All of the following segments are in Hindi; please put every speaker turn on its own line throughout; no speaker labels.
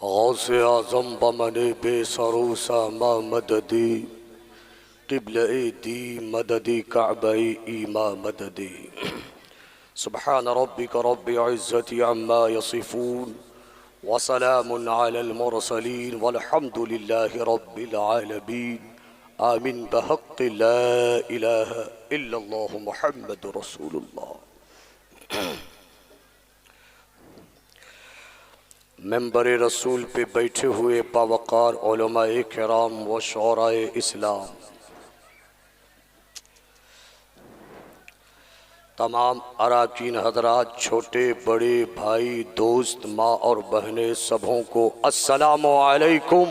गौसे आज़म बमने बेसरूसा मा मददी क़िब्ल दी मददी काबई ईमा मददी। सुब्हान रब्बिक रब्बिल इज़्ज़ति अम्मा यसिफ़ून व सलामुन अलल मुरसलीन वल्हम्दुलिल्लाहि रब्बिल आलमीन। आमीन बहक़्क़ि ला इलाहा इल्लल्लाहु मुहम्मदुर रसूलुल्लाह। मेंबर रसूल पे बैठे हुए बावकार उलमाए किराम व शुअराए इस्लाम, तमाम अराकीन हजरात, छोटे बड़े भाई दोस्त माँ और बहनें, सबों को अस्सलामु अलैकुम।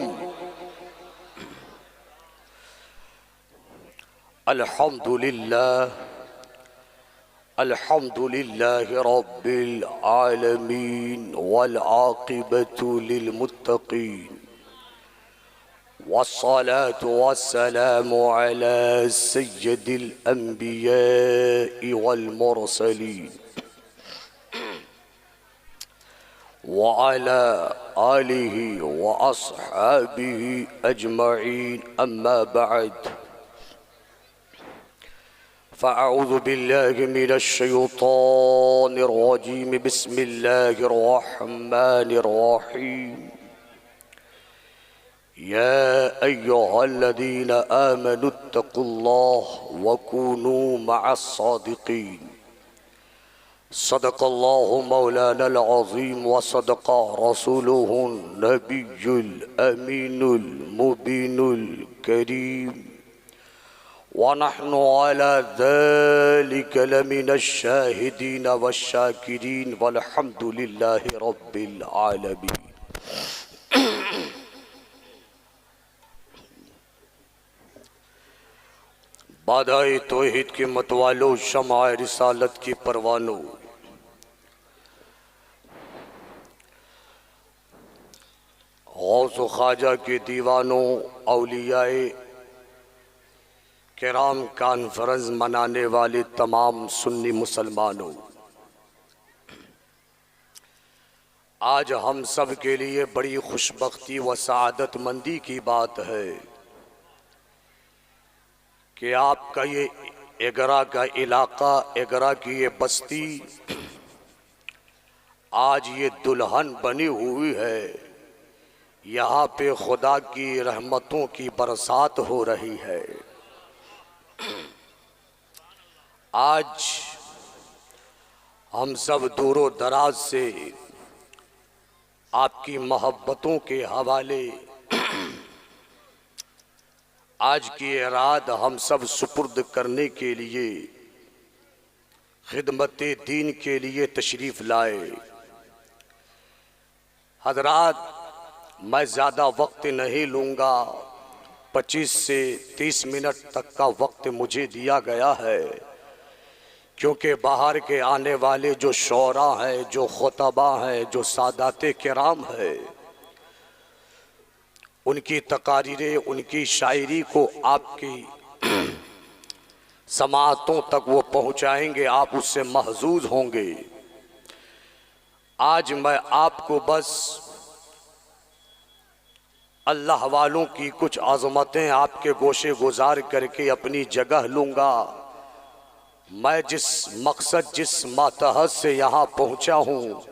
अल्हम्दुलिल्लाह अल्हम्दुलिल्लाहि रब्बिल आलमीन वल आक़िबतु लिल मुत्तक़ीन वस्सलातु वस्सलामु अला सय्यिदिल अंबियाइ वल मुरसलीन व अला आलिहि व अस्हाबिहि अजमईन। अम्मा बअद, फ़अऊज़ु बिल्लाहि मिनश शैतानिर रजीम। बिस्मिल्लाहिर रहमानिर रहीम। या अय्युहल्लज़ीना आमनुत्तक़ुल्लाह व कूनू मअस सादिक़ीन। सदक़ल्लाहु मौलानल अज़ीम व सदक़ रसूलुहुन नबियुल अमीनुल मुबीनुल करीम व नहनु अला ज़ालिका लमिनश शाहिदीन वश्शाकिरीन वल्हम्दुलिल्लाहि रब्बिल आलमीन। बादाए तौहीद के मतवालो, शमाए रिसालत की परवानो, गौस ख्वाजा के दीवानों, औलियाए किराम कॉन्फ्रेंस मनाने वाले तमाम सुन्नी मुसलमानों, आज हम सब के लिए बड़ी खुशबख्ती व सआदतमंदी की बात है कि आपका ये एगरा का इलाका, एगरा की ये बस्ती आज ये दुल्हन बनी हुई है। यहाँ पे खुदा की रहमतों की बरसात हो रही है। आज हम सब दूरों दराज से आपकी मोहब्बतों के हवाले आज की रात हम सब सुपुर्द करने के लिए, खिदमत दीन के लिए तशरीफ़ लाए। हजरात, मैं ज़्यादा वक्त नहीं लूँगा, 25 से 30 मिनट तक का वक्त मुझे दिया गया है, क्योंकि बाहर के आने वाले जो शोरा हैं, जो खुतबा हैं, जो सादाते किराम हैं, उनकी तकारीरें, उनकी शायरी को आपकी समाअतों तक वो पहुँचाएंगे, आप उससे महजूज होंगे। आज मैं आपको बस अल्लाह वालों की कुछ आज़मतें आपके गोशे गुजार करके अपनी जगह लूँगा। मैं जिस मकसद, जिस मातहत से यहाँ पहुँचा हूँ,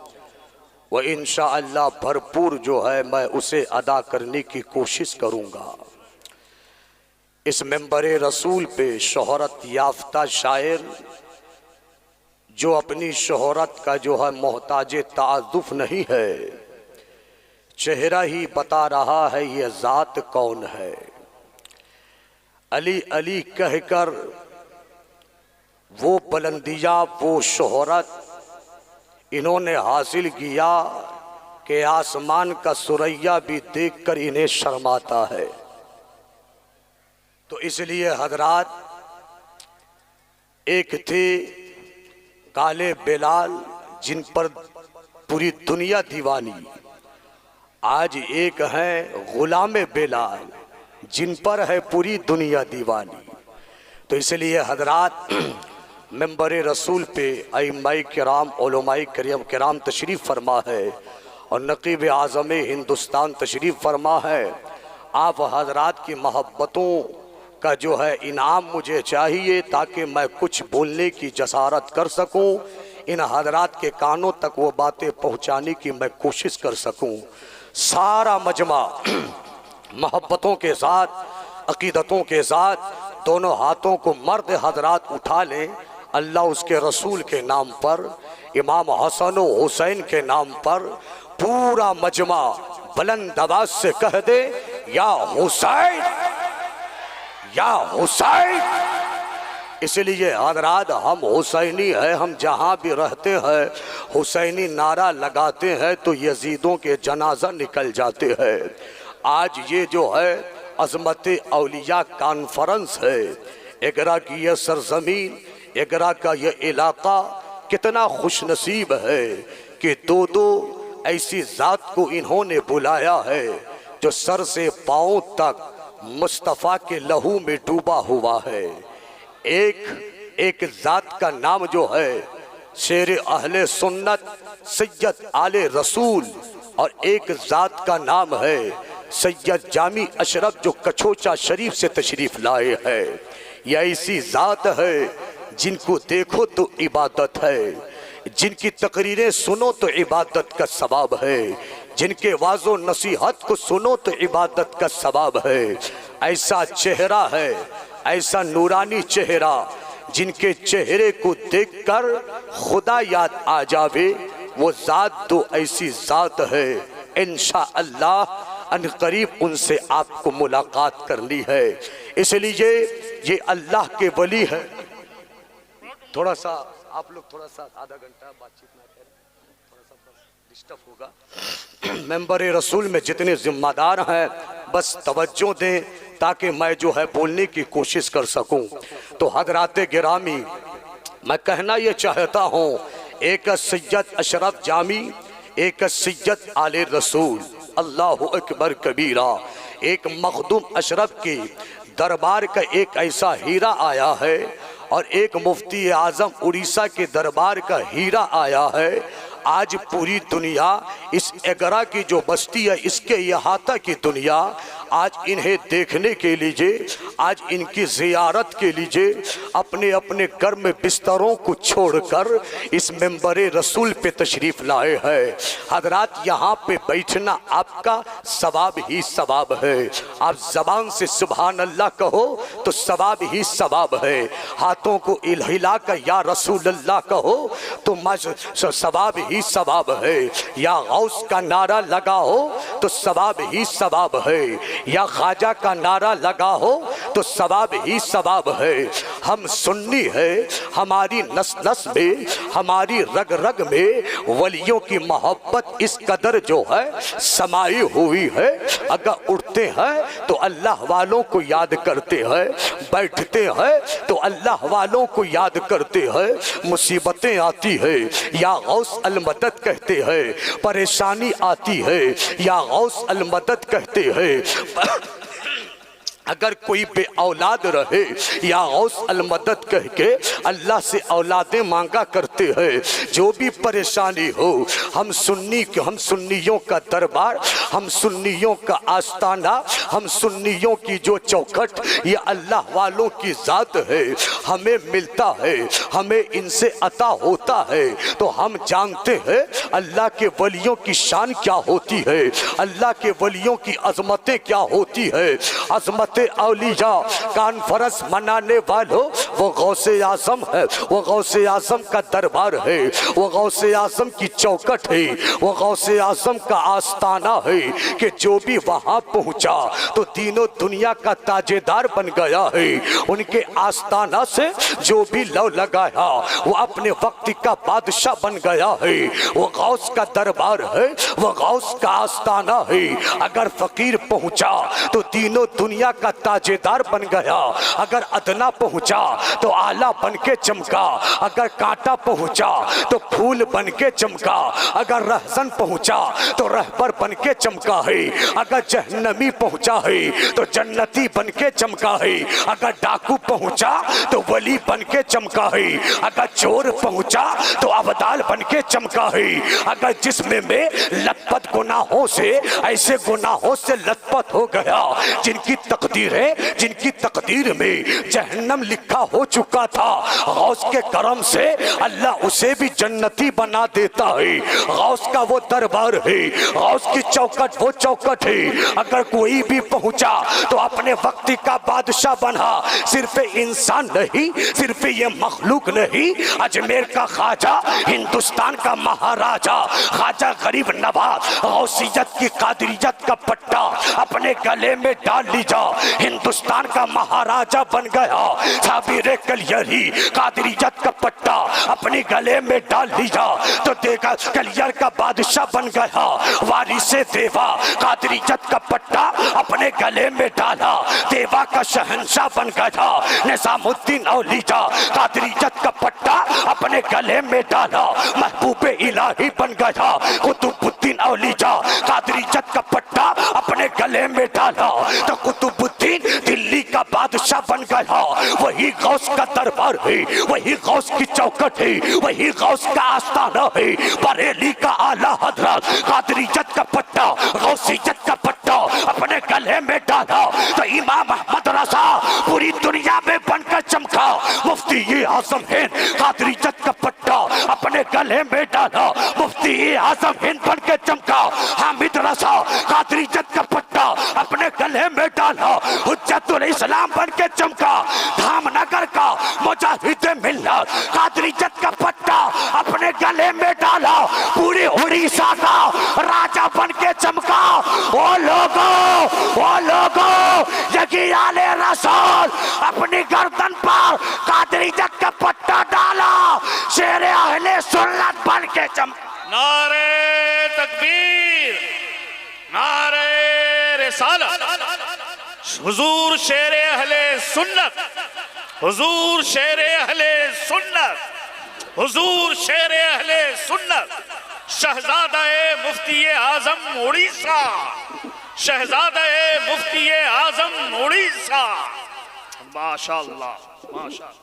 वह इंशाअल्लाह भरपूर जो है मैं उसे अदा करने की कोशिश करूँगा। इस मेंबरे रसूल पे शोहरत याफ्ता शायर, जो अपनी शोहरत का जो है मोहताज ताअद्दुफ़ नहीं है, चेहरा ही बता रहा है ये ज़ात कौन है। अली अली कहकर वो बुलंदिया, वो शोहरत इन्होंने हासिल किया कि आसमान का सुरैया भी देखकर इन्हें शर्माता है। तो इसलिए हजरात, एक थे काले बिलाल जिन पर पूरी दुनिया दीवानी, आज एक है गुलामे बिलाल जिन पर है पूरी दुनिया दीवानी। तो इसलिए हजरात, मेंबर रसूल पे अइम्माए किराम, उलमाए किराम तशरीफ़ फरमा है और नकीब आज़म हिंदुस्तान तशरीफ़ फरमा है। आप हजरात की मोहब्बतों का जो है इनाम मुझे चाहिए ताकि मैं कुछ बोलने की जसारत कर सकूं, इन हजरात के कानों तक वो बातें पहुंचाने की मैं कोशिश कर सकूं। सारा मजमा मोहब्बतों के साथ, अकीदतों के साथ दोनों हाथों को मर्द हजरात उठा लें, अल्लाह उसके रसूल के नाम पर, इमाम हसन व हुसैन के नाम पर पूरा मजमा बुलंद आवाज से कह दे, या हुसैन, या हुसैन। इसलिए हजरात हम हुसैनी है, हम जहाँ भी रहते हैं हुसैनी नारा लगाते हैं तो यजीदों के जनाजा निकल जाते हैं। आज ये जो है अज़मत औलिया कॉन्फ्रेंस है, एगरा की यह सरजमीन, एगरा का यह इलाका कितना खुशनसीब है कि दो दो ऐसी ज़ात को इन्होंने बुलाया है जो सर से पाँव तक मुस्तफ़ा के लहू में डूबा हुआ है। एक ज़ात का नाम जो है शेर अहले सुन्नत सैयद आले रसूल, और एक ज़ात का नाम है सैयद जामी अशरफ जो कछोचा शरीफ से तशरीफ़ लाए हैं। यह ऐसी ज़ात है जिनको देखो तो इबादत है, जिनकी तकरीरें सुनो तो इबादत का सवाब है, जिनके वाज़ो नसीहत को सुनो तो इबादत का सवाब है। ऐसा चेहरा है, ऐसा नूरानी चेहरा, जिनके चेहरे को देखकर खुदा याद आ जावे, वो ज़ात तो ऐसी ज़ात है इंशाअल्लाह अनकरीब उनसे आपको मुलाकात करनी है। इसलिए ये अल्लाह के वली है। थोड़ा सा आप लोग थोड़ा सा आधा घंटा बातचीत ना करें, थोड़ा सा बस डिस्टर्ब होगा। मेंबर रसूल में जितने जिम्मेदार हैं बस तवज्जो दें ताकि मैं जो है बोलने की कोशिश कर सकूं। तो हजरात गिरामी, मैं कहना ये चाहता हूँ, एक सैयद अशरफ जामी, एक सैयद आले रसूल, अल्लाहु अकबर कबीरा। एक मखदूम अशरफ की दरबार का एक ऐसा हीरा आया है और एक मुफ्ती आज़म उड़ीसा के दरबार का हीरा आया है। आज पूरी दुनिया इस एगरा की जो बस्ती है, इसके इहाता की दुनिया आज इन्हें देखने के लिए, आज इनकी ज़ियारत के लिए अपने अपने घर में बिस्तरों को छोड़कर इस मेंबरे रसूल पे तशरीफ़ लाए हैं। हजरात, यहाँ पे बैठना आपका सवाब ही सवाब है। आप ज़बान से सुभान अल्लाह कहो तो सवाब ही सवाब है। हाथों को हिला कर या रसूल अल्लाह कहो तो सवाब ही सवाब है। या गौस का नारा लगाओ तो सवाब ही सवाब है। या ख्वाजा का नारा लगाओ तो सवाब ही सवाब है। हम सुन्नी है, हमारी नस नस में, हमारी रग रग में वलियों की मोहब्बत इस कदर जो है समाई हुई है। अगर उठते हैं तो अल्लाह वालों को याद करते हैं, बैठते हैं तो अल्लाह वालों को याद करते हैं। मुसीबतें आती है या गौस अल मदद कहते हैं, परेशानी आती है या गौस अल मदद कहते हैं। अगर कोई बे औलाद रहे या गौस अल मदद कह के अल्लाह से औलादें मांगा करते हैं। जो भी परेशानी हो, हम सुन्नियों का दरबार, हम सुन्नियों का आस्ताना, हम सुन्नियों की जो चौखट, ये अल्लाह वालों की ज़ात है। हमें मिलता है, हमें इनसे अता होता है तो हम जानते हैं अल्लाह के वलियों की शान क्या होती है, अल्लाह के वलियों की अजमतें क्या होती है। अजमत औलिया कॉन्फ्रेंस मनाने वालों, वो गौसे आज़म है, वो गौसे आज़म का दरबार है, वो गौसे आज़म की चौखट है, वो गौसे आज़म का आस्ताना है कि जो भी वहाँ पहुँचा तो तीनों दुनिया का ताजेदार बन गया है। उनके आस्ताना से जो भी लव लगाया वो अपने वक्त का बादशाह बन गया है। वो गौस का दरबार है, वो गौस का आस्ताना है। अगर फकीर पहुँचा तो तीनों दुनिया का ताजेदार बन गया। अगर अदना पहुंचा तो आला बन के चमका, अगर कांटा पहुंचा तो फूल बन के चमका, अगर रहसन पहुंचा तो रहबर बन के चमका है, अगर जहन्नमी पहुंचा है तो जन्नती बन के चमका है, अगर डाकू पहुंचा तो वली बन के चमका है, अगर चोर पहुंचा तो अबदाल बन के चमका है, अगर जिस्म में लथपथ गुनाहों से ऐसे गुनाहों से लथपथ हो गया जिनकी तकदीर है, जिनकी तकदीर में जहन्नम लिखा हो चुका था, गौस के करम से अल्लाह उसे भी जन्नती बना देता है। गौस का वो दरबार है, गौस की चौकट वो चौकट है, अगर कोई भी पहुंचा तो अपने वक्त का बादशाह बना। सिर्फ इंसान नहीं, सिर्फ ये मखलूक नहीं, अजमेर का ख्वाजा, हिंदुस्तान का महाराजा, ख्वाजा गरीब नवाज गौसियत की कादरियत का पट्टा अपने गले में डाल लीजा, हिंदुस्तान का महाराजा बन गया। साबिर कलियरी कादरियत का पट्टा अपने गले में डाल लीजा तो देखा कलियर का बादशाह बन गया। वारिसे देवा कादरियत का पट्टा अपने गले में डाला, देवा का शहंशाह बन गया। निजामुद्दीन औलिया कादरियत का पट्टा अपने गले में डाला, महबूबे इलाही बन गया। कुतुबुद्दीन औलिया कादरियत का पट्टा अपने गले में डाला तो कुतुबुद्दीन दिल्ली का बादशाह बन गया। वही गौस का दरबार है, वही गौस की चौकट है, वही गौस का आस्थाना है। बरेली का आला हजरत कादरियत का पट्टा, गौसियत का पट्टा अपने गले में डाला तो इमाम अहमद रजा पूरी दुनिया में बनकर चमका। मुफ्ती ये आजम हिंद कादरियत का पट्टा अपने गले में डाला, मुफ्ती ये आजम हिंद बनकर चमका। हामिद रजा कादरियत का पट्टा अपने गले में डाला, हुज्जतुल इस्लाम बनकर चमका। धामनगर का मुजाहिद मिल्लत कादरियत का पट्टा अपने गले में डाला, पूरे उड़ीसा का राजा बनके चमका। वो लोगों यकी आले रसूल अपनी गर्दन पर कादरियत का पट्टा डाला, शेर अहले सुन्नत बनके चमका।
नारे तकबीर, नारे रिसालत, हुजूर शेर अहले सुन्नत, हुजूर शेर अहले सुन्नत, हुजूर शेर अहले सुन्नत, शहजादा-ए मुफ्ती आजम उड़ीसा, शहजादा-ए मुफ्ती आजम उड़ीसा। माशाअल्लाह, माशाअल्लाह।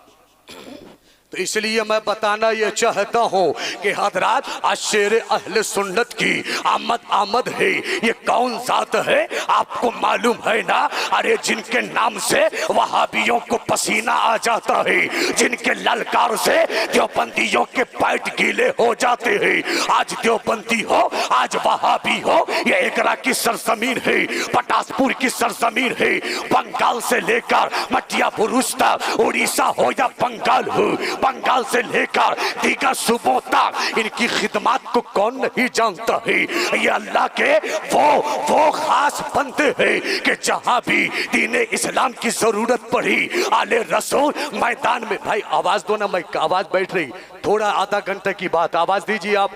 तो इसलिए मैं बताना ये चाहता हूँ कि हजरात आज शेर अहले सुन्नत की आमद है। ये कौन जात है आपको मालूम है ना? अरे जिनके नाम से वहाबियों को पसीना आ जाता है, जिनके ललकार से देवबंदियों के पैट गीले हो जाते हैं। आज देवबंदी हो, आज वहाबी हो, ये एकरा की सरजमीन है, पटासपुर की सरजमीन है। बंगाल से लेकर मटिया बुरुज तक, उड़ीसा हो या बंगाल हो, बंगाल से लेकर दीगर सूबों तक इनकी खिदमत को कौन नहीं जानता है। ये अल्लाह के वो खास बंदे हैं कि जहां भी दीने इस्लाम की जरूरत पड़ी आले रसूल मैदान में। भाई आवाज दो ना, मैं आवाज बैठ रही, थोड़ा आधा घंटे की बात आवाज दीजिए आप।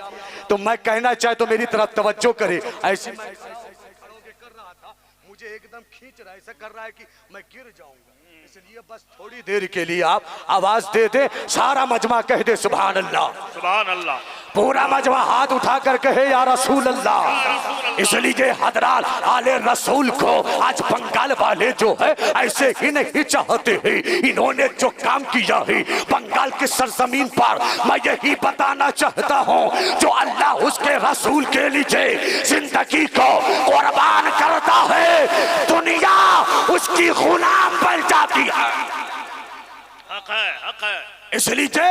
तो मैं कहना चाहे तो मेरी तरफ तवज्जो करे। ऐसे कर रहा था, मुझे एकदम खींच रहा है, ऐसा कर रहा है कि मैं गिर जाऊंगा, इसलिए बस थोड़ी देर के लिए आप आवाज दे दे, सारा मजमा कह दे सुभान अल्लाह, सुभान अल्लाह। पूरा मजमा हाथ उठाकर कहे या रसूल अल्लाह। इसलिए हजरात आले रसूल को आज बंगाल वाले जो है ऐसे ही नहीं चाहते हैं। इन्होंने जो काम किया है बंगाल की सरजमीन पर, मैं यही बताना चाहता हूँ, जो अल्लाह उसके रसूल के लिए जिंदगी को कुर्बान करता है, दुनिया उसकी गुलाम बन जाती है। हक है, हक है। इसलिए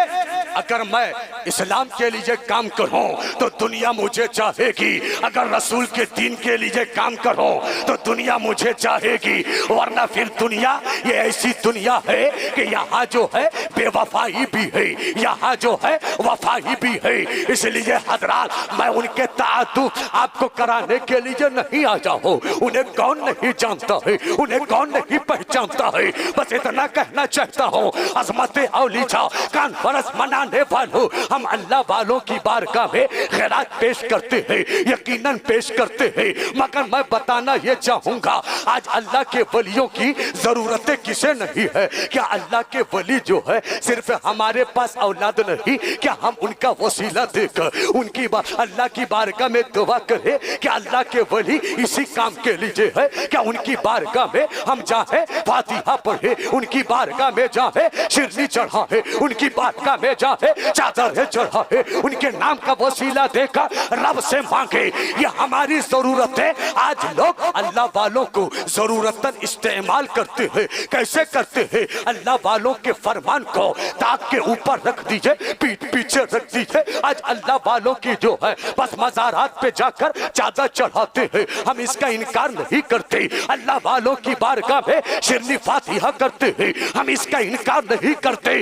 अगर मैं इस्लाम के लिए काम करूं तो दुनिया मुझे चाहेगी, अगर रसूल के दीन के लिए काम करूं तो दुनिया मुझे चाहेगी, वरना फिर दुनिया ये ऐसी दुनिया है कि यहाँ जो है बेवफाई भी है, यहाँ जो है वफाई भी है। इसलिए हजरात मैं उनके ताअद्दुब आपको कराने के लिए नहीं आया हूं। उन्हें कौन नहीं जानता है, उन्हें कौन नहीं पहचानता है, बस इतना कहना चाहता हूँ। अजमत औलिया कॉन्फ्रेंस मनाने वालों, हम अल्लाह वालों की बारगाह में खैरात पेश करते हैं, यकीनन पेश करते हैं, मगर मैं बताना ये चाहूंगा आज अल्लाह के वलियों की जरूरतें किसे नहीं है। क्या अल्लाह के वली जो है सिर्फ हमारे पास औलाद नहीं, क्या हम उनका वसीला देकर उनकी अल्लाह की बारगाह में दुआ करें? क्या अल्लाह के वली इसी काम के लिए है? क्या उनकी बारगाह में हम जाए फातिहा पढ़े, उनकी बारगाह में जाए शिरनी चढ़ा है, उनकी बारगाह में जाए चादर चढ़ा है, उनके नाम का वसीला देकर रब से मांगे। ये हमारी जरूरत है। आज लोग अल्लाह वालों को जरूरतन इस्तेमाल करते हैं। कैसे करते हैं? अल्लाह वालों के फरमान को ताक के ऊपर रख दीजिए, पीठ पीछे रख दीजिए। आज अल्लाह वालों की जो है बस मज़ारात पे जाकर चादर चढ़ाते हैं। हम इसका इनकार नहीं करते। अल्लाह वालों की बारगाह में शिरनी फातिहा करते हैं, हम इसका इनकार नहीं करते।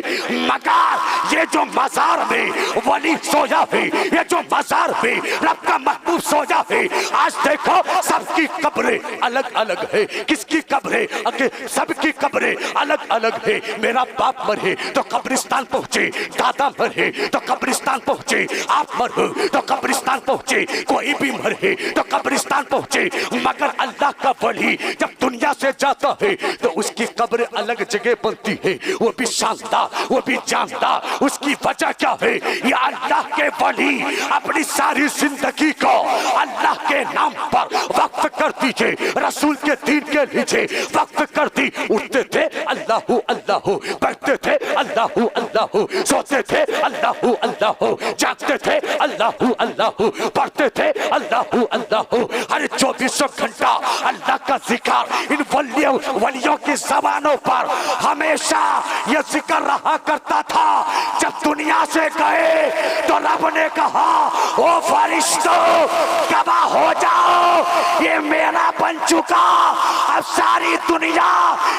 मगर ये जो मज़ार में वली सोया है, ये जो मज़ार में रब का महबूब सोया है, आज देखो सबकी कब्रें अलग अलग है। किसकी कब्रें? सबकी कब्रें अलग अलग है। मेरा बाप मरे तो कब्रिस्तान पहुंचे, दादा मरे तो कब्रिस्तान पहुंचे, आप मरे तो कब्रिस्तान पहुंचे, कोई भी मरे तो कब्रिस्तान पहुंचे। मगर अल्लाह का वली जब दुनिया से जाता है तो उसकी कब्र अलग जगह बनती है, वो भी शानदार, वो भी जानदार। उसकी वजह क्या है? या अल्लाह के वली अपनी सारी जिंदगी को अल्लाह के नाम पर वक्फ कर दीजिए, रसूल के दीन के नीचे वक्फ कर दी। उठते थे अल्लाह अल्लाह, बैठते थे अल्लाह अल्लाह, सोते थे अल्लाह अल्लाह, जागते थे अल्लाह अल्लाह, पढ़ते थे अल्लाह अल्लाह। हर 24 घंटा अल्लाह का जिक्र इन वलियों की ज़बानों पर हमेशा यह जिक्र रहा करता था। जब दुनिया से गए तो रब ने कहा, ओ फरिश्तों गवाह हो जाओ, ये मेरा बन चुका, अब सारी दुनिया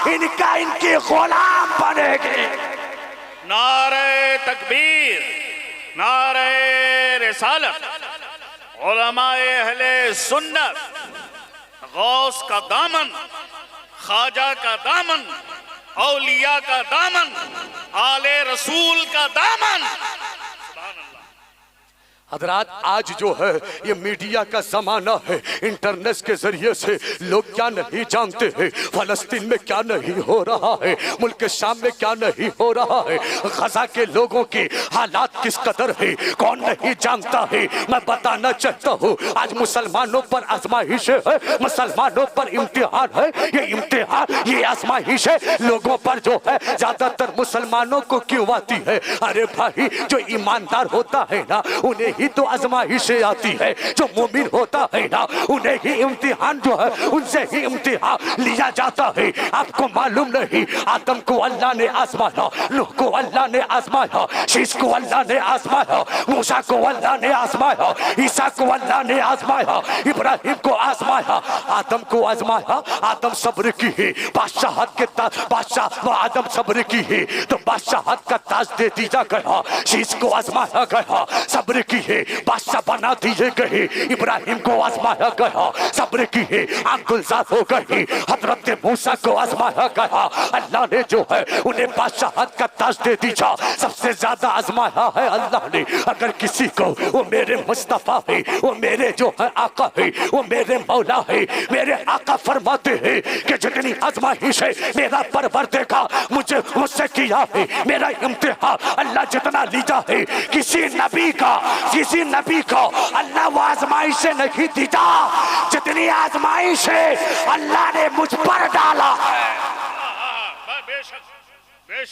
इनकी गुलाम बनेगी।
नारे तकबीर, नारे रिसालत, उलमाए अहले सुन्नत, गौस का दामन, ख्वाजा का दामन, औलिया का दामन, आले रसूल का दामन।
हजरात आज जो है ये मीडिया का जमाना है, इंटरनेट के जरिए से लोग क्या नहीं जानते हैं, फलस्तीन में क्या नहीं हो रहा है, मुल्क शाम में क्या नहीं हो रहा है, गजा के लोगों की हालात किस कदर है, कौन नहीं जानता है। मैं बताना चाहता हूँ आज मुसलमानों पर आजमाइश है, मुसलमानों पर इम्तिहान है। ये इम्तिहान, ये आजमाइश है लोगों पर जो है ज्यादातर मुसलमानों को क्यों आती है? अरे भाई जो ईमानदार होता है ना उन्हें ही तो आजमाइशें आती है, जो मोमिन होता है ना उन्हें ही इम्तिहान जो है उनसे ही इम्तिहान लिया जाता है। आपको मालूम नहीं आदम को अल्लाह ने आजमाया, नूह को अल्लाह ने आजमाया, शीश को अल्लाह ने आजमाया, मूसा को अल्लाह ने आजमाया, ईसा को अल्लाह ने आजमाया, इब्राहिम को आजमाया, आदम को आजमाया। आदम सब्र की है, बादशाहत के ताज, बादशाह आदम सब्र की है तो बादशाहत का ताज दे दिया गया। शीश को आजमाया गया, सब्र की है, बादशाह बना दिए गए। इब्राहिम को आजमाया गया, सब्र की है, आंख गुलजार हो गई। हजरत मूसा को आजमाया गया, अल्लाह ने जो है उन्हें बादशाहत का ताज दे दिया। सबसे ज्यादा आजमाया है अल्लाह ने अगर किसी को, वो मेरे मुस्तफा है, वो मेरे जो है आका है, वो मेरे मौला है। मेरे आका फरमाते हैं कि जितनी आजमाइश है मेरा परवरदिगार मुझसे किया है, मेरा इम्तिहान अल्लाह जितना लिया है, किसी नबी को अल्लाह वो आजमाइश से नहीं दीता जितनी आजमाइश है अल्लाह ने मुझ पर डाला है।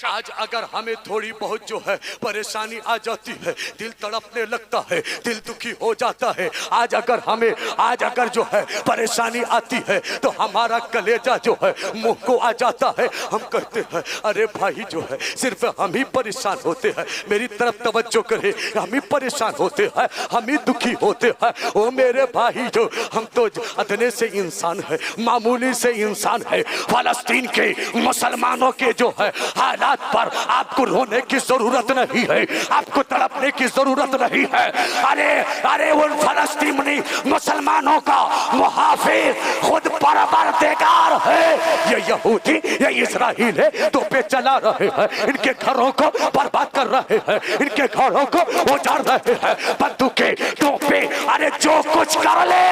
आज अगर हमें थोड़ी बहुत जो है परेशानी आ जाती है, दिल तड़पने लगता है, दिल दुखी हो जाता है। आज अगर जो है परेशानी आती है तो हमारा कलेजा जो है मुंह को आ जाता है। हम कहते हैं अरे भाई जो है सिर्फ हम ही परेशान होते हैं, मेरी तरफ तवज्जो करे, हम ही परेशान होते हैं, हम ही दुखी होते हैं। ओ मेरे भाई जो हम तो अदने से इंसान है, मामूली से इंसान है। फलस्तीन के मुसलमानों के जो है हालात पर आपको रोने की जरूरत नहीं है, आपको तड़पने की जरूरत नहीं है। अरे उन फलस्तीनी मुसलमानों का मुहाफिज खुद परवरदिगार है। ये यहूदी, ये इस्राएल है तो पे चला रहे हैं, इनके घरों को बर्बाद कर रहे हैं, इनके घरों को उजाड़ रहे हैं, बंदूकें, तोपे, अरे जो कुछ कर ले।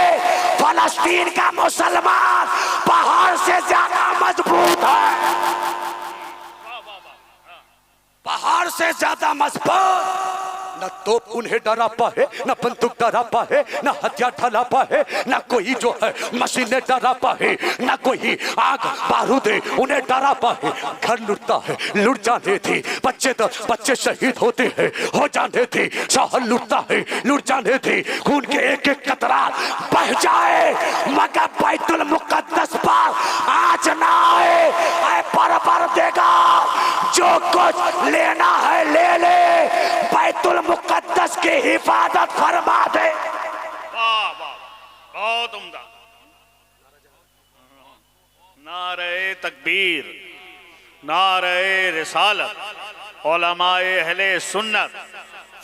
फलस्तीन का मुसलमान पहाड़ से ज्यादा मजबूत है, पहाड़ से ज्यादा मजबूत। न तोप उन्हें डरा पाए, न बंदूक डरा पाए, न हथियार ढला पाए, न कोई जो है मशीनें डरा पाए, न कोई आग बारूद उन्हें डरा पाए। घर लुटता है, लुट जाने थी, बच्चे शहीद होते हैं, हो जाने थी, शहर लुटता है, लुट जाने थी, खून के एक एक कतरा बह जाए, मगर बैतुल मुकद्दस पर आज ना आए पर देगा। जो कुछ लेना है ले ले, बैतुल मुकद्दस की हिफाजत फरमा दे।
वाह वाह, बहुत उम्दा। नारे तकबीर, नारे रिसालत, उलमाए अहले सुन्नत,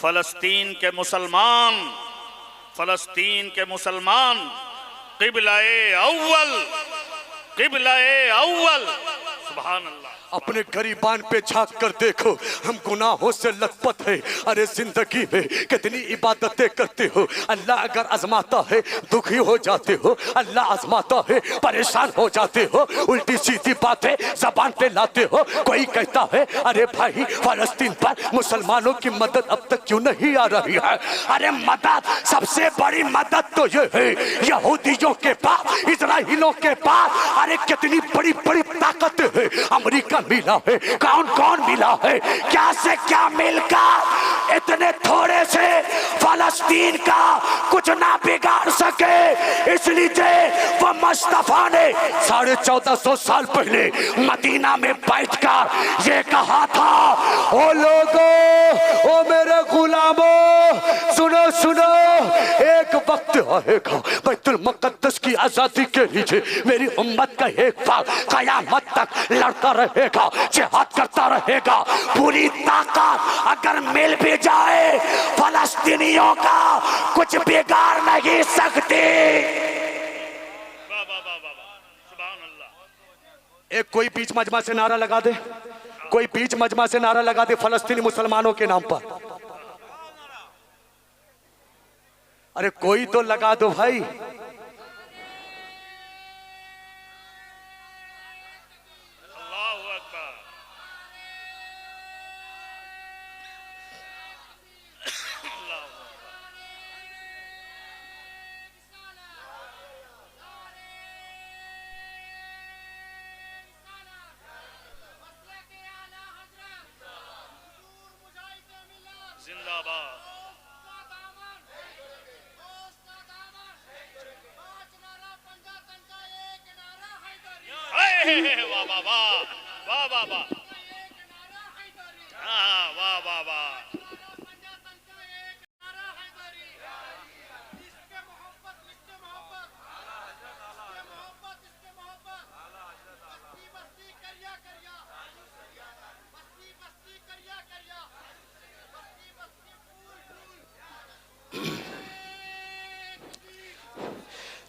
फलस्तीन के मुसलमान, फलस्तीन के मुसलमान, क़िबला-ए अव्वल, सुभान अल्लाह।
अपने गरीबान पे झांक कर देखो, हम गुनाहों से लथपथ है। अरे जिंदगी में कितनी इबादतें करते हो, अल्लाह अगर आजमाता है दुखी हो जाते हो, अल्लाह आजमाता है परेशान हो जाते हो, उल्टी सीधी बातें जबान पे लाते हो। कोई कहता है अरे भाई फलस्तीन पर मुसलमानों की मदद अब तक क्यों नहीं आ रही है? अरे मदद, सबसे बड़ी मदद तो ये है यहूदियों के पास, इजराइलियों के पास। अरे कितनी बड़ी बड़ी ताकत है, अमेरिका मिला है, कौन कौन मिला है, क्या से क्या मिलकर इतने थोड़े से फलस्तीन का कुछ ना बिगाड़ सके। इसलिए वो मुस्तफा ने 1450 साल पहले मदीना में बैठकर ये कहा था, ओ लोगों, ओ मेरे गुलामों, सुनो सुनो, एक वक्त आएगा बैतुल मुकद्दस की आजादी के लिए मेरी उम्मत का एक बार कयामत तक लड़ता रहेगा, जिहाद करता रहेगा। पूरी ताकत अगर मिल भी जाए फलस्तीनियों का कुछ बिगाड़ नहीं सकती। एक कोई बीच मजमा से नारा लगा दे, कोई बीच मजमा से नारा लगा दे फलस्तीनी मुसलमानों के नाम पर। अरे कोई तो लगा दो भाई।
जिंदाबाद। वाह वाह वाह, वाह वाह वाह, हाँ वाह वाह वाह।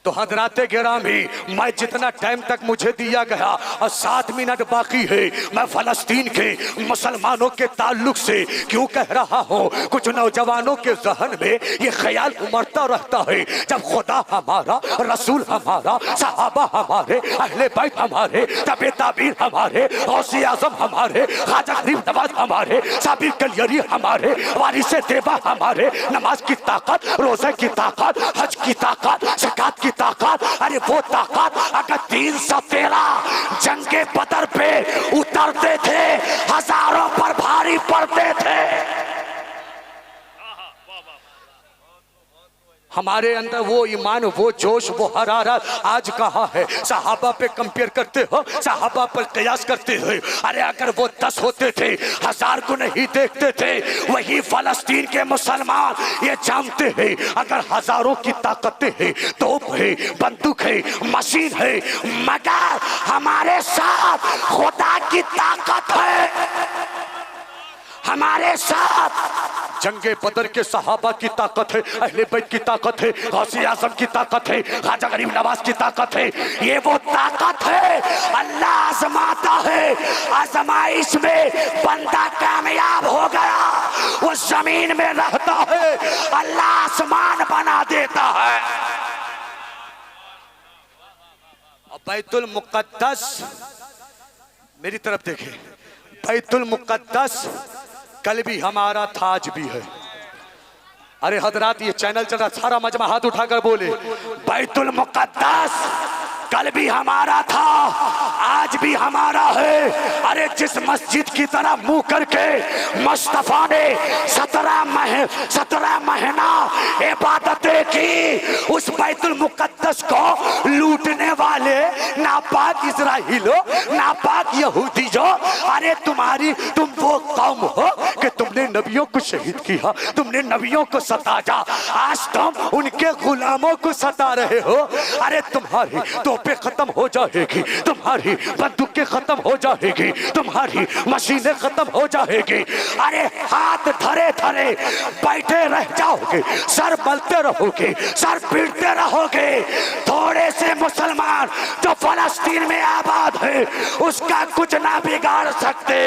तो हजराते गिरामी, मैं जितना टाइम तक मुझे दिया गया और 7 मिनट बाकी है, मैं फलस्तीन के मुसलमानों के ताल्लुक से क्यों कह रहा हूँ। कुछ नौजवानों के जहन में ये ख्याल उमड़ता रहता है, जब खुदा हमारा, रसूल हमारा, सहाबा हमारे, अहले बैत हमारे, तबे ताबीर हमारे, गौसे आज़म हमारे, ख्वाजा गरीब नवाज हमारे, साबिर कलियरी हमारे, वारिसे देवा हमारे, नमाज की ताकत, रोजे की ताकत, हज की ताकत, ज़कात की ताकत। अरे वो ताकत अगर 313 जंगे बदर पे उतरते थे, हजारों पर भारी पड़ते थे। हमारे अंदर वो ईमान, वो जोश, वो हरारत आज कहाँ है? सहाबा पे कंपेयर करते हो, सहाबा पर कयास करते हो। अरे अगर वो 10 होते थे, 1000 को नहीं देखते थे। वही फलस्तीन के मुसलमान ये जानते हैं अगर हजारों की ताकतें हैं, तोप है, बंदूक है, मशीन है, मगर हमारे साथ खुदा की ताकत है। हमारे साथ जंगे बदर के सहाबा की ताकत है, अहले बैत की ताकत है, गौसे आज़म की ताकत है, ख्वाजा गरीब नवाज की ताकत है। ये वो ताकत है, अल्लाह आजमाता है। आजमाइश में बंदा कामयाब हो गया, वो जमीन में रहता है, अल्लाह आसमान बना देता है। बैतुल मुकद्दस, मेरी तरफ देखें, बैतुल मुकद्दस कल भी हमारा था, आज भी है। अरे हजरात, ये चैनल चल रहा, सारा मजमा हाथ उठाकर बोले, बैतुल मुकद्दस कल भी हमारा था, आज भी हमारा है। अरे जिस मस्जिद की तरह मुंह करके मुस्तफा ने 17 महीना इबादतें की, उस बैतुल मुकद्दस को लूटने वाले नापाक इजराइलो, नापाक यहूदी जो, अरे तुम वो कौम हो कि तुमने नबियों को शहीद किया, तुमने नबियों को सताया, आज तुम उनके गुलामों को सता रहे हो। अरे तुम्हारी तोपें खत्म हो जाएगी, तुम्हारी बंदूकें खत्म हो जाएगी, तुम्हारी मशीनें खत्म हो जाएगी। अरे हाथ धरे धरे बैठे रह जाओगे, सर मलते रहोगे, सर पीटते रहोगे। थोड़े से मुसलमान जो फलस्तीन में आबाद है उसका कुछ ना बिगाड़ सकते।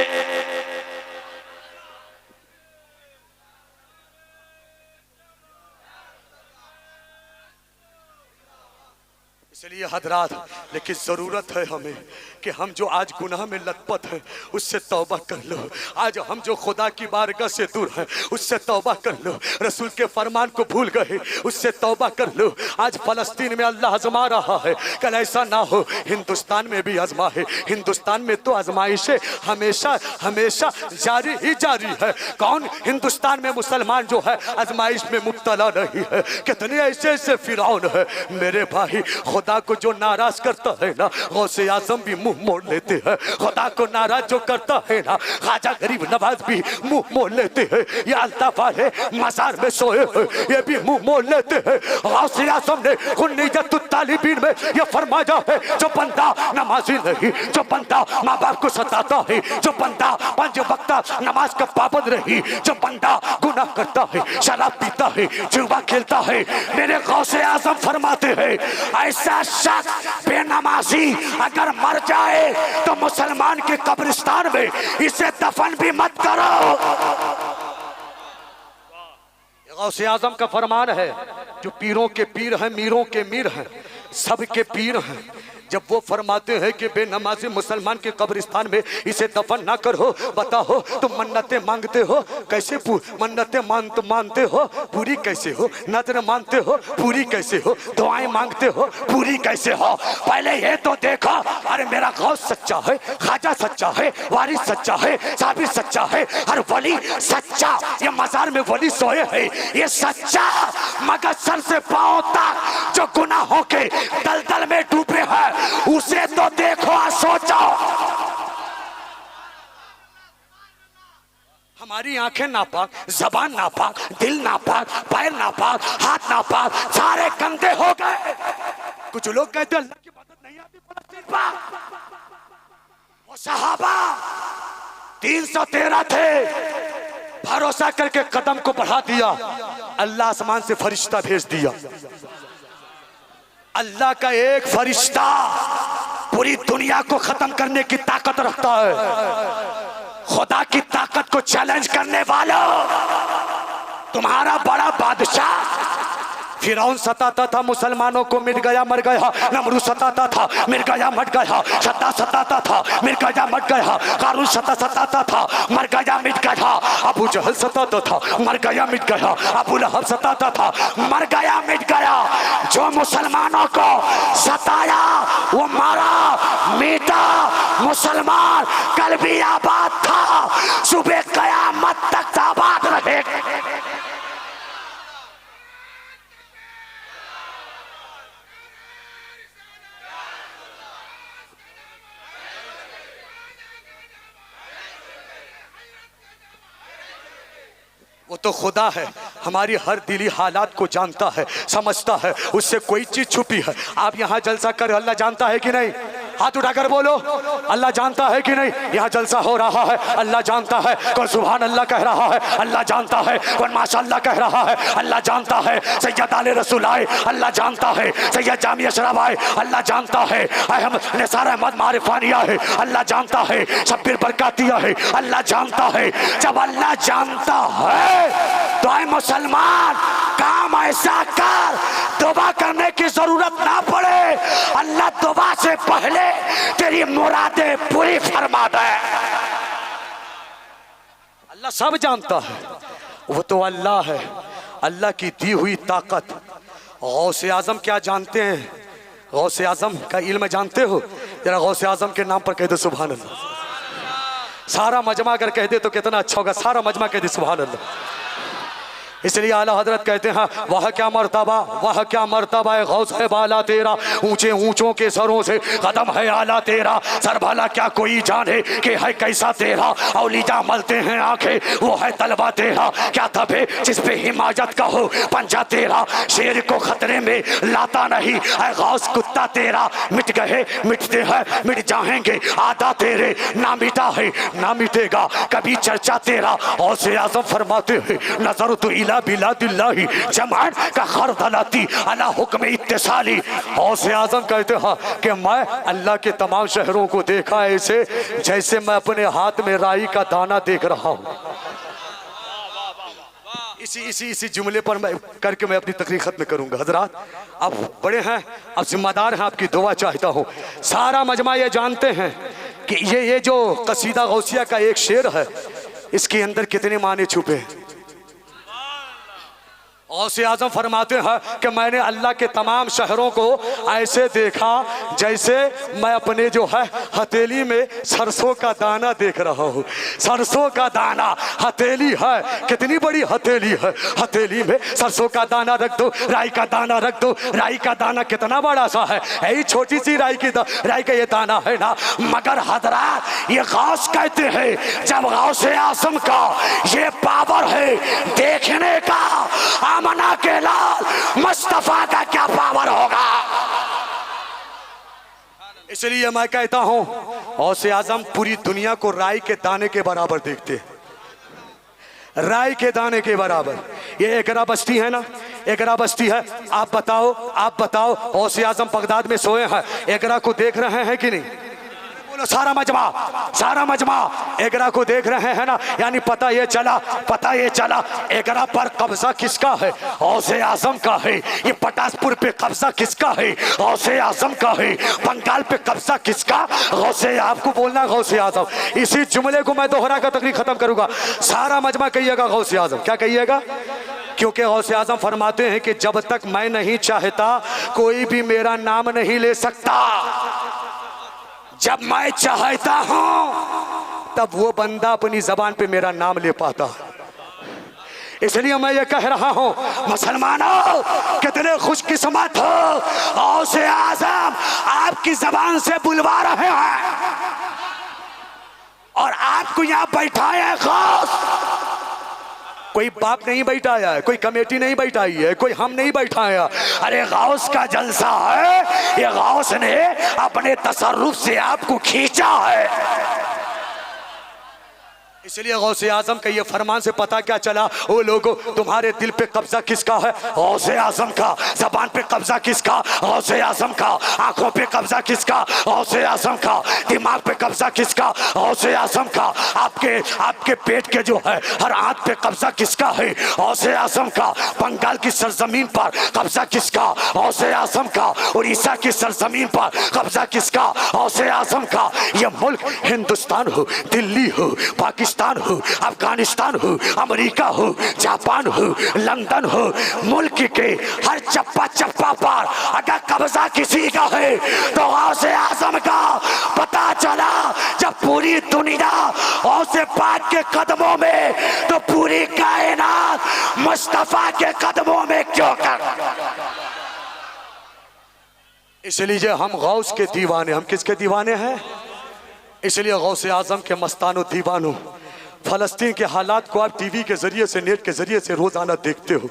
इसलिए हजरात, लेकिन जरूरत है हमें कि हम जो आज गुनाह में लथपथ हैं उससे तौबा कर लो। आज हम जो खुदा की बारगाह से दूर हैं उससे तौबा कर लो। रसूल के फरमान को भूल गए, उससे तौबा कर लो। आज फलस्तीन में अल्लाह आजमा रहा है, कल ऐसा ना हो हिंदुस्तान में भी आजमा है। हिंदुस्तान में तो आजमाइशें हमेशा हमेशा जारी ही जारी है। कौन हिंदुस्तान में मुसलमान जो है आजमाइश में मुब्तला नहीं है? कितने ऐसे ऐसे फिरौन है मेरे भाई। खुदा को जो नाराज करता है ना, गौसे आजम भी मुंह मोड़ लेते हैं। खुदा को नाराज जो करता है ना, ख्वाजा गरीब नवाज भी मुंह मोड़ लेते हैं। ये अल्ताफ वाले मजार में सोए हैं, ये भी मुंह मोड़ लेते हैं। गौसे आजम ने हुन्नियतुत तालिबीन में ये फरमाया है, जो बंदा नमाजी नहीं, जो बंदा माँ बाप को सताता है, जो बंदा 5 वक्त नमाज का पाबंद रही, जो बंदा गुनाह करता है, शराब पीता है, जुआ खेलता है, मेरे गौसे आजम फरमाते हैं ऐसा शख्स बेनमाजी अगर मर जाए तो मुसलमान के कब्रिस्तान में इसे दफन भी मत करो। गौसे आजम का फरमान है, जो पीरों के पीर हैं, मीरों के मीर हैं, सबके पीर हैं, जब वो फरमाते हैं कि बेनमाजी मुसलमान के कब्रिस्तान में इसे दफन ना करो, बताओ तुम मन्नतें मांगते हो कैसे, मन्नतें मानते हो पूरी कैसे हो, नजर मानते हो पूरी कैसे हो, दुआएं मांगते हो पूरी कैसे हो? पहले ये तो देखो। अरे मेरा गौस सच्चा है, ख्वाजा सच्चा है, वारिस सच्चा है, साबिर सच्चा है, हर वली सच्चा। ये मजार में वली सोए है, ये सच्चा, मगर सर से पांव तक जो गुनाहों के दलदल में डूबे हैं उसे तो देखो और सोचो। हमारी आंखें नापाक, जबान नापाक, दिल नापाक, पैर नापाक, हाथ नापाक, सारे गंदे हो गए। कुछ लोग कहते हैं अल्लाह की मदद नहीं आती फलस्तीन पर। वो सहाबा 313 थे, भरोसा करके कदम को बढ़ा दिया, अल्लाह आसमान से फरिश्ता भेज दिया। अल्लाह का एक फरिश्ता पूरी दुनिया को खत्म करने की ताकत रखता है। खुदा की ताकत को चैलेंज करने वालों, तुम्हारा बड़ा बादशाह फिरौन सताता था मुसलमानों को, मिट गया मर गया। नमरूद सताता था, मिट गया मट गया। शद्दाद सताता था, मिट गया मट गया। कारून सताता था, मर गया मिट गया। अबू जहल सताता था, मर गया मिट गया। अबू लहब सताता था, मर गया मिट गया। जो मुसलमानों को सताया वो मारा मीटा। मुसलमान कल भी आबाद था, सुबह कयामत तक आबाद रहेगा। वो तो खुदा है, हमारी हर दिली हालात को जानता है, समझता है, उससे कोई चीज छुपी है। आप यहाँ जलसा कर, अल्लाह जानता है कि नहीं? हाथ उठाकर बोलो, अल्लाह जानता है कि नहीं? यहाँ जलसा हो रहा है, अल्लाह जानता है। कौन सुभान अल्लाह कह रहा है, अल्लाह जानता है। कौन माशाअल्लाह कह रहा है, अल्लाह जानता है। सैयद आले रसूल आए, अल्लाह जानता है। सैयद जामी अशरफ आए, अल्लाह जानता है। अहमद निसार अहमद मारिफानिया है, अल्लाह जानता है। शब्बीर बरकातिया है, अल्लाह जानता है। जब अल्लाह जानता है तो आए मुसलमान काम ऐसा कर तौबा करने की जरूरत ना पड़े। अल्लाह तौबा से पहले तेरी मुरादें पूरी फरमा दे। अल्लाह सब जानता है, वो तो अल्लाह है। अल्लाह की दी हुई ताकत। गौसे आजम क्या जानते हैं? गौसे आजम का इल्म जानते हो? जरा गौसे आजम के नाम पर कह दो सुभान अल्लाह। सारा मजमा अगर कह दे तो कितना अच्छा होगा। सारा मजमा कह दे सुभान अल्लाह। इसलिए आला हजरत कहते हैं वह क्या मर्तबा है गौस है बाला तेरा, ऊंचे ऊंचों के सरों से कदम है आला तेरा। सर भला क्या कोई जाने कि है कैसा तेरा, औलीजा मलते हैं आंखें वो है तलबा तेरा। क्या तबे जिस पे हिमायत का हो पंजा तेरा, शेर को खतरे में लाता नहीं है गौस कुत्ता तेरा। मिट गए मिटते हैं मिट जाएंगे आदा तेरे, ना मिटा है ना मिटेगा कभी चर्चा तेरा। गौसे आजम फरमाते हैं नजर तो बिलादिल्लाही जमान का खरदलाती अला हुक्म इत्तिसाली। गौसे आजम कहते हैं कि मैं अल्लाह के तमाम शहरों को देखा ऐसे जैसे मैं अपने हाथ में राई का दाना देख रहा हूँ। इसी जुमले पर मैं करके मैं अपनी तकरीर खत्म करूंगा। हजरात आप बड़े हैं, आप जिम्मेदार हैं, आपकी दुआ चाहता हूँ। सारा मजमा ये जानते हैं कि ये जो कसीदा गौसिया का एक शेर है इसके अंदर कितने माने छुपे हैं। गौसे आजम फरमाते हैं कि मैंने अल्लाह के तमाम शहरों को ऐसे देखा जैसे मैं अपने जो है हथेली में सरसों का दाना देख रहा हूँ। सरसों का दाना हथेली है, कितनी बड़ी हथेली है, हथेली में सरसों का दाना रख दो, राई का दाना रख दो। राई का दाना कितना बड़ा सा है, यही छोटी सी राई का ये दाना है ना। मगर हजरात ये गौस कहते हैं जब गौसे आजम का ये पावर है देखने का, आमना के लाल मुस्तफा का क्या पावर होगा। इसलिए मैं कहता हूं गौसे आजम पूरी दुनिया को राई के दाने के बराबर देखते हैं। राई के दाने के बराबर। ये एकरा बस्ती है ना, एकरा बस्ती है। आप बताओ गौसे आजम बगदाद में सोए हैं, एकरा को देख रहे हैं कि नहीं? सारा मजमा एकरा को देख रहे हैं ना। यानी पता ये चला एकरा पर कब्जा किसका है? गौसे आजम का है। ये पटासपुर पे कब्जा किसका है? गौसे आजम का है। बंगाल पे कब्जा किसका? गौसे। आपको बोलना गौसे आजम। इसी जुमले को मैं दोहरा कर तकरीर खत्म करूंगा। सारा मजमा कहिएगा गौसे आजम। क्या कहिएगा? क्योंकि गौसे आजम फरमाते हैं कि जब तक मैं नहीं चाहता कोई भी मेरा नाम नहीं ले सकता, जब मैं चाहता हूं तब वो बंदा अपनी जबान पे मेरा नाम ले पाता। इसलिए मैं ये कह रहा हूं मुसलमानों कितने खुशकिस्मत हो, गौसे आजम आपकी जबान से बुलवा रहे हैं और आपको यहां बैठाए हैं। गौस कोई बाप नहीं बैठाया है, कोई कमेटी नहीं बैठाई है, कोई हम नहीं बैठाया। अरे गौस का जलसा है, ये गौस ने अपने तसर्रुफ से आपको खींचा है। इसलिए गौसे आजम का ये फरमान से पता क्या चला? वो लोगों तुम्हारे दिल पे कब्जा किसका है? गौसे आजम का। जबान पे कब्जा किसका? गौसे आजम का। आंखों पे कब्जा किसका? गौसे आजम का। दिमाग पे कब्जा किसका? गौसे आजम का। आपके पेट के जो है हर आंत पे कब्जा किसका है? गौसे आजम का। बंगाल की सरजमीन पर कब्जा किसका? गौसे आजम का। उड़ीसा की सरजमीन पर कब्जा किसका? गौसे आजम का। ये मुल्क हिंदुस्तान हो, दिल्ली हो, पाकिस्तान हो, अफगानिस्तान हो, अमेरिका हो, जापान हो, लंदन हो, मुल्क के हर चप्पा पर अगर कब्जा किसी का है तो गौसे आजम का। पता चला जब पूरी दुनिया गौसे पाक के कदमों में तो पूरी कायनात मुस्तफा के कदमों में क्यों कर। इसलिए हम गौस के दीवाने। हम किसके दीवाने हैं? इसलिए गौसे आजम के मस्तानो दीवानों, फलस्तीन के हालात को आप टीवी के जरिए से, नेट के जरिए से रोजाना देखते हो,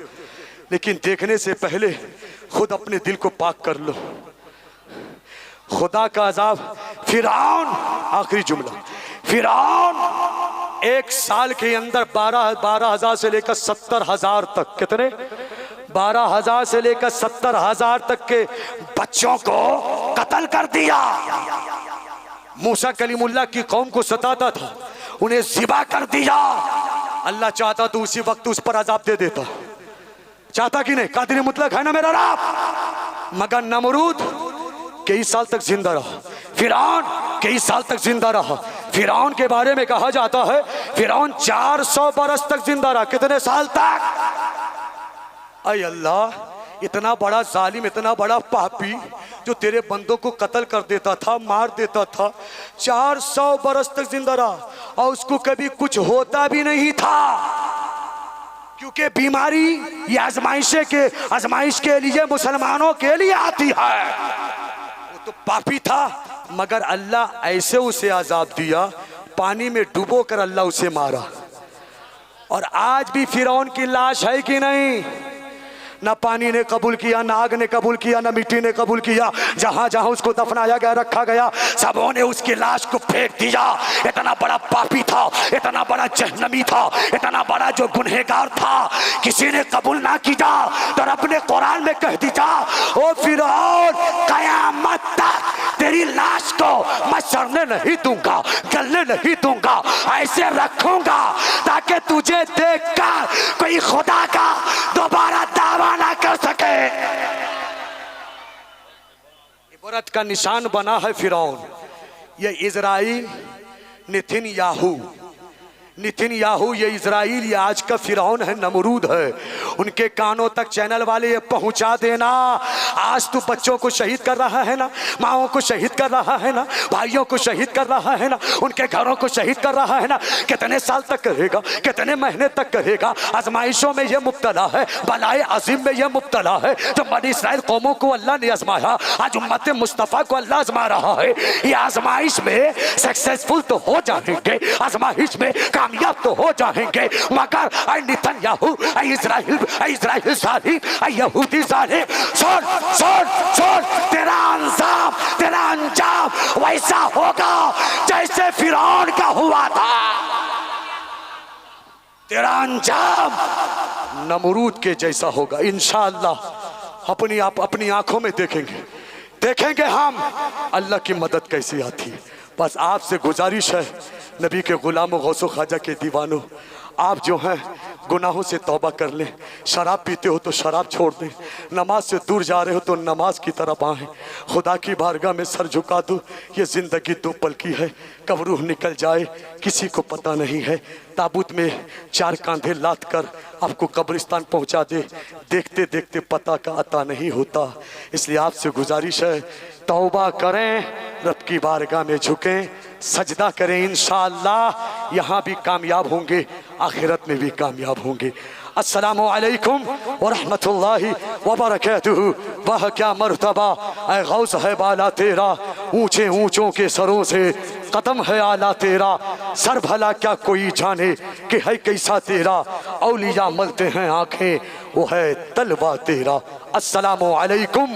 लेकिन देखने से पहले खुद अपने दिल को पाक कर लो। खुदा का अजाब। फिरौन, आखिरी जुमला, फिरौन एक साल के अंदर 12,000 से लेकर 70,000 तक, कितने? 12,000 से लेकर 70,000 तक के बच्चों को कत्ल कर दिया। मूसा कलीमुल्लाह की कौम को सताता था, उन्हें ज़िबा कर दिया। अल्लाह चाहता तो उसी वक्त उस पर अजाब दे देता। चाहता कि नहीं? कादिर मुतलक है ना मेरा रब। मगर नमरूद कई साल तक जिंदा रहा, फिरौन कई साल तक जिंदा रहा। फिरौन के बारे में कहा जाता है फिरौन 400 बरस तक जिंदा रहा। कितने साल तक? अय अल्लाह, इतना बड़ा जालिम, इतना बड़ा पापी जो तेरे बंदों को कत्ल कर देता था, मार देता था, 400 बरस तक जिंदा रहा और उसको कभी कुछ होता भी नहीं था, क्योंकि बीमारी ये आजमाइश के लिए मुसलमानों के लिए आती है। वो तो पापी था, मगर अल्लाह ऐसे उसे अजाब दिया, पानी में डुबो कर अल्लाह उसे मारा। और आज भी फिरौन की लाश है कि नहीं? ना पानी ने कबूल किया, ना आग ने कबूल किया, ना मिट्टी ने कबूल किया। जहां जहां उसको दफनाया गया, रखा गया, सबों ने उसकी लाश को फेंक दिया। इतना बड़ा पापी था, इतना बड़ा जहन्नमी था, इतना बड़ा जो गुनहगार था, किसी ने कबूल ना किया। तो रब ने कुरान में कह दिया, ओ फिरौन, कयामत तक तेरी लाश को मैं सड़ने नहीं दूंगा, गलने नहीं दूंगा, ऐसे रखूंगा ताकि तुझे देखकर कोई खुदा का दोबारा दावा ना कर सके। इबरत का निशान बना है फिरौन। ये इजराइल नितिनयाहू ये इजराइल, ये आज का फिरौन है, नमरूद है। उनके कानों तक चैनल वाले ये पहुंचा देना, आज तू बच्चों को शहीद कर रहा है ना, माओं को शहीद कर रहा है ना, भाइयों को शहीद कर रहा है ना, उनके घरों को शहीद कर रहा है ना। कितने साल तक करेगा, कितने महीने तक करेगा? आजमाइशों में ये मुब्तला है, बलाए अजीम में ये मुब्तला है। जो बनी इसराइल कौमों को अल्लाह ने आजमाया, आज उम्मत मुस्तफ़ा को अल्लाह आजमा रहा है। ये आजमाइश में सक्सेसफुल तो हो जाएंगे, आजमाइश में कामयाब तो हो जाएंगे, मगर ऐ नेतन्याहू, ऐ इजराइल सालिम, ऐ यहूदी सालिम, सुन, तेरा अंजाम वैसा होगा जैसे फिरौन का हुआ था। तेरा अंजाम नमरूद के जैसा होगा इंशाअल्लाह। अपनी आंखों में देखेंगे हम अल्लाह की मदद कैसी आती है। बस आपसे गुजारिश है, नबी के गुलामों, गौसो ख्वाजा के दीवानों, आप जो हैं गुनाहों से तौबा कर लें। शराब पीते हो तो शराब छोड़ दें, नमाज से दूर जा रहे हो तो नमाज की तरफ आएँ, खुदा की बारगाह में सर झुका दो। ये ज़िंदगी 2 पल की है, कब रूह निकल जाए किसी को पता नहीं है। ताबूत में 4 कांधे लाद कर आपको कब्रिस्तान पहुंचा दे, देखते देखते पता का अता नहीं होता। इसलिए आपसे गुजारिश है, तौबा करें, रब की बारगाह में झुकें, सजदा करें। इंशाअल्लाह यहाँ भी कामयाब होंगे, आखिरत में भी कामयाब होंगे। अस्सलामु अलैकुम व रहमतुल्लाहि व बरकातुहू। वह क्या मर्तबा ऐ गौस है बाला तेरा, ऊंचे ऊंचों के सरों से कदम है आला तेरा। सर भला क्या कोई जाने कि है कैसा तेरा, औलिया मलते हैं आंखें, वो है तलवा तेरा। अस्सलामु अलैकुम।